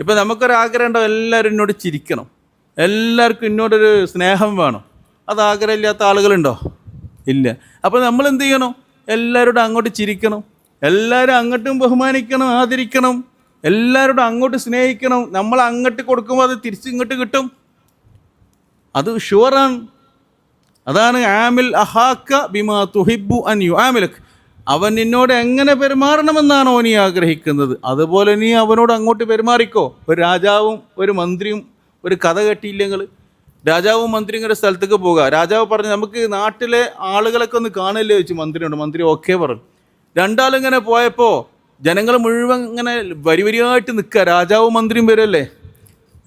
ഇപ്പം നമുക്കൊരാഗ്രഹം ഉണ്ടാവും, എല്ലാവരും എന്നോട് ചിരിക്കണം, എല്ലാവർക്കും എന്നോടൊരു സ്നേഹം വേണം. അത് ആഗ്രഹമില്ലാത്ത ആളുകളുണ്ടോ? ഇല്ല. അപ്പോൾ നമ്മൾ എന്ത് ചെയ്യണം? എല്ലാവരോടും അങ്ങോട്ട് ചിരിക്കണം, എല്ലാവരും അങ്ങോട്ടും ബഹുമാനിക്കണം, ആദരിക്കണം, എല്ലാവരോടും അങ്ങോട്ട് സ്നേഹിക്കണം. നമ്മൾ അങ്ങോട്ട് കൊടുക്കുമ്പോൾ അത് തിരിച്ചിങ്ങോട്ട് കിട്ടും, അത് ഷുവറാണ്. അതാണ് ആമിൽ അഹാക്ക ബിമാ തുഹിബ്ബു അൻ യുആമിലക്. അവൻ നിന്നോട് എങ്ങനെ പെരുമാറണമെന്നാണോ നീ ആഗ്രഹിക്കുന്നത്, അതുപോലെ നീ അവനോട് അങ്ങോട്ട് പെരുമാറിക്കോ. ഒരു രാജാവും ഒരു മന്ത്രിയും ഒരു കഥ കേട്ടില്ലെങ്കിൽ, രാജാവും മന്ത്രിയും ഇങ്ങനെ സ്ഥലത്തേക്ക് പോകുക. രാജാവ് പറഞ്ഞു, നമുക്ക് നാട്ടിലെ ആളുകളൊക്കെ ഒന്ന് കാണില്ലേ ചോദിച്ചു മന്ത്രിയോട്. മന്ത്രി ഓക്കെ പറഞ്ഞു. രണ്ടാളിങ്ങനെ പോയപ്പോൾ ജനങ്ങൾ മുഴുവൻ ഇങ്ങനെ വരിവരിയായിട്ട് നിൽക്കുക. രാജാവും മന്ത്രിയും വരുമല്ലേ,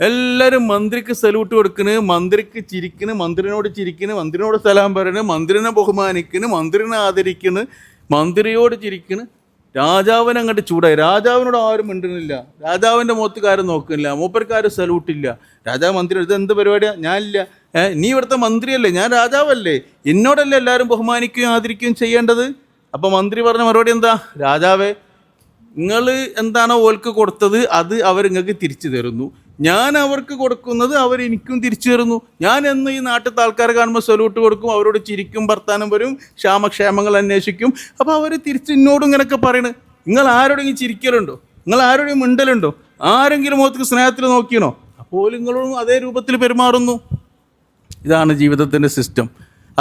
എല്ലാവരും മന്ത്രിക്ക് സല്യൂട്ട് കൊടുക്കണ്, മന്ത്രിക്ക് ചിരിക്കണ്, മന്ത്രിനോട് ചിരിക്കണ്, മന്ത്രിനോട് സലാം പറയണ്, മന്ത്രിനെ ബഹുമാനിക്കണ്, മന്ത്രിനെ ആദരിക്കണ്, മന്ത്രിയോട് ചിരിക്കണ്. രാജാവിനെ അങ്ങോട്ട് ചൂടായി. രാജാവിനോട് ആരും മിണ്ടുന്നില്ല, രാജാവിൻ്റെ മുഖത്തുകാരും നോക്കുന്നില്ല, മൂപ്പർക്കാരും സല്യൂട്ടില്ല. രാജാവ് മന്ത്രി, ഇത് എന്ത് പരിപാടിയാണ്? ഞാനില്ല, നീ ഇവിടുത്തെ മന്ത്രിയല്ലേ, ഞാൻ രാജാവല്ലേ, എന്നോടല്ലേ എല്ലാവരും ബഹുമാനിക്കുകയും ആദരിക്കുകയും ചെയ്യേണ്ടത്. അപ്പോൾ മന്ത്രി പറഞ്ഞ മറുപടി എന്താ? രാജാവേ, നിങ്ങൾ എന്താണോ ഓൽക്ക് കൊടുത്തത് അത് അവർ നിങ്ങൾക്ക് തിരിച്ചു തരുന്നു, ഞാൻ അവർക്ക് കൊടുക്കുന്നത് അവർ എനിക്കും തിരിച്ചു തരുന്നു. ഞാൻ എന്ന് ഈ നാട്ടിലത്തെ ആൾക്കാരെ കാണുമ്പോൾ സല്യൂട്ട് കൊടുക്കും, അവരോട് ചിരിക്കും, വർത്താനം വരും, ക്ഷാമക്ഷേമങ്ങൾ അന്വേഷിക്കും. അപ്പോൾ അവർ തിരിച്ച് എന്നോടും ഇങ്ങനെയൊക്കെ പറയണ്. നിങ്ങൾ ആരോടെങ്കിലും ചിരിക്കലുണ്ടോ? നിങ്ങൾ ആരോടെങ്കിലും മിണ്ടലുണ്ടോ? ആരെങ്കിലും മുഖത്തേക്ക് സ്നേഹത്തിൽ നോക്കിയണോ? അപ്പോൾ നിങ്ങളും അതേ രൂപത്തിൽ പെരുമാറുന്നു. ഇതാണ് ജീവിതത്തിൻ്റെ സിസ്റ്റം.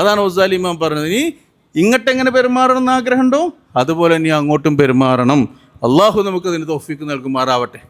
അതാണ് ഗസാലി ഇമാം പറഞ്ഞത്, നീ ഇങ്ങോട്ടെങ്ങനെ പെരുമാറണം എന്ന് ആഗ്രഹമുണ്ടോ അതുപോലെ നീ അങ്ങോട്ടും പെരുമാറണം. അള്ളാഹു നമുക്കതിന് തൗഫീക്ക് നൽകുമാറാവട്ടെ.